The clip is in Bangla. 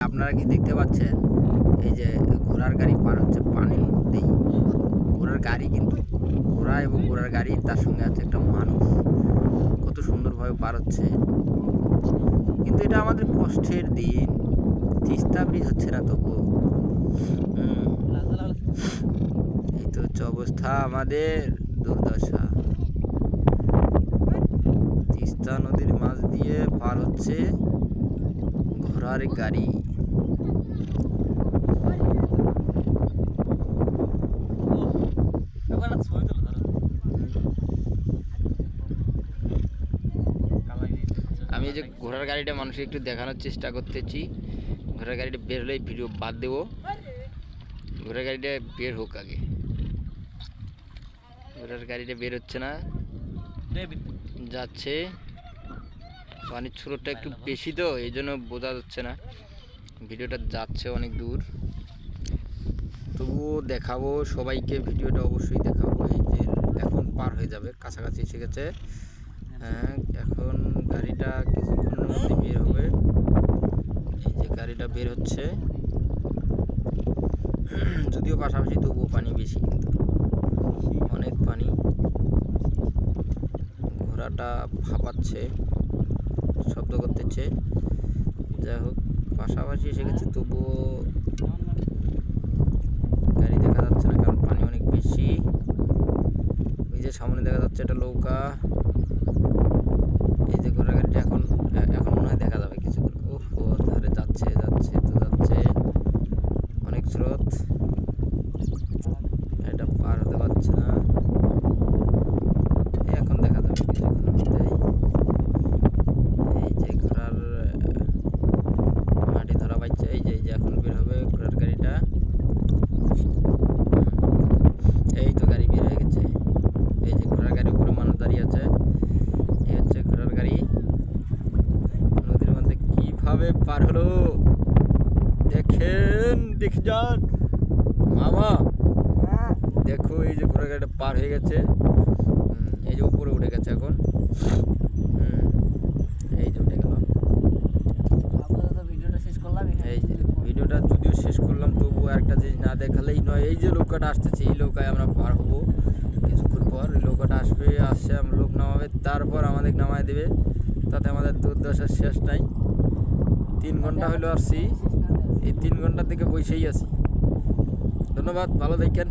আপনারা কি দেখতে পাচ্ছেন এই যে ঘোড়ার গাড়ি পার হচ্ছে পানির মধ্যেই। ঘোড়ার গাড়ি কিন্তু ঘোড়া এবং ঘোড়ার গাড়ি তার সঙ্গে আছে একটা মানুষ, কত সুন্দরভাবে পার হচ্ছে। কিন্তু এটা আমাদের কষ্টের দিন, তিস্তা ব্রিজ হচ্ছে না তবুও। এই তো হচ্ছে অবস্থা আমাদের, দুর্দশা। তিস্তা নদীর মাছ দিয়ে পার হচ্ছে ঘোড়ার গাড়ি। আমি এই যে ঘোড়ার গাড়িটা মানুষকে একটু দেখানোর চেষ্টা করতেছি। ঘোড়ার গাড়িটা বের হলেই ভিডিও বাদ দেবো। ঘোড়ার গাড়িটা বের হোক আগে। ঘোড়ার গাড়িটা বের হচ্ছে না, যাচ্ছে। পানির স্রোতটা একটু বেশি তো এই জন্য বোঝা যাচ্ছে না, ভিডিওটা যাচ্ছে অনেক দূর। তবুও দেখাবো সবাইকে, ভিডিওটা অবশ্যই দেখাবো। এই যে এখন পার হয়ে যাবে, কাছাকাছি এসে গেছে। হ্যাঁ, এখন গাড়িটা কিছুক্ষণের মধ্যে বের হবে। এই যে গাড়িটা বের হচ্ছে, যদিও পাশাপাশি তবুও পানি বেশি, কিন্তু অনেক পানি। ঘোড়াটা ফাঁপাচ্ছে, শব্দ করতেছে। যাই হোক, পাশাপাশি এসে গেছে, তবুও গাড়ি দেখা যাচ্ছে না, কারণ পানি অনেক বেশি। ওই যে সামনে দেখা যাচ্ছে একটা নৌকা। এই যে ঘোড়া গাড়িটা এখন এখন মনে হয় দেখা যাবে কিছুক্ষণ। ও ধারে যাচ্ছে যাচ্ছে তো যাচ্ছে, অনেক স্রোত, এটা পার হতে পারছে না। এখন দেখা যাবে কিছুক্ষণের মধ্যেই। এই যে ঘোড়ার মাটি ধরা পাচ্ছে। এই যে এখন বের হবে ঘোড়ার গাড়িটা। এই তো গাড়ি বের হয়ে গেছে। এই যে ঘোড়ার গাড়ির উপরে মানুষ দাঁড়িয়ে আছে। এই হচ্ছে ঘোড়ার গাড়ি। নদীর মধ্যে কিভাবে পার হলো দেখেন, দেখে যান মামা। দেখো এই যে ঘোড়ার গাড়িটা পার হয়ে গেছে। এই যে উপরে উঠে গেছে এখন। এই যে উঠে গেল। এই যে ভিডিওটা যদিও শেষ করলাম, তবুও একটা জিনিস না দেখালেই নয়। এই যে নৌকাটা আসতেছে, এই নৌকায় আমরা পার হবো কিছুক্ষণ পর। এই নৌকাটা আসছে লোক নামাবে, তারপর আমাদের নামায় দেবে। তাতে আমাদের দুর্দশার শেষ নাই। 3 ঘন্টা হলো আসছি, এই 3 ঘন্টা থেকে বসেই আছি। ধন্যবাদ, ভালো থাকেন।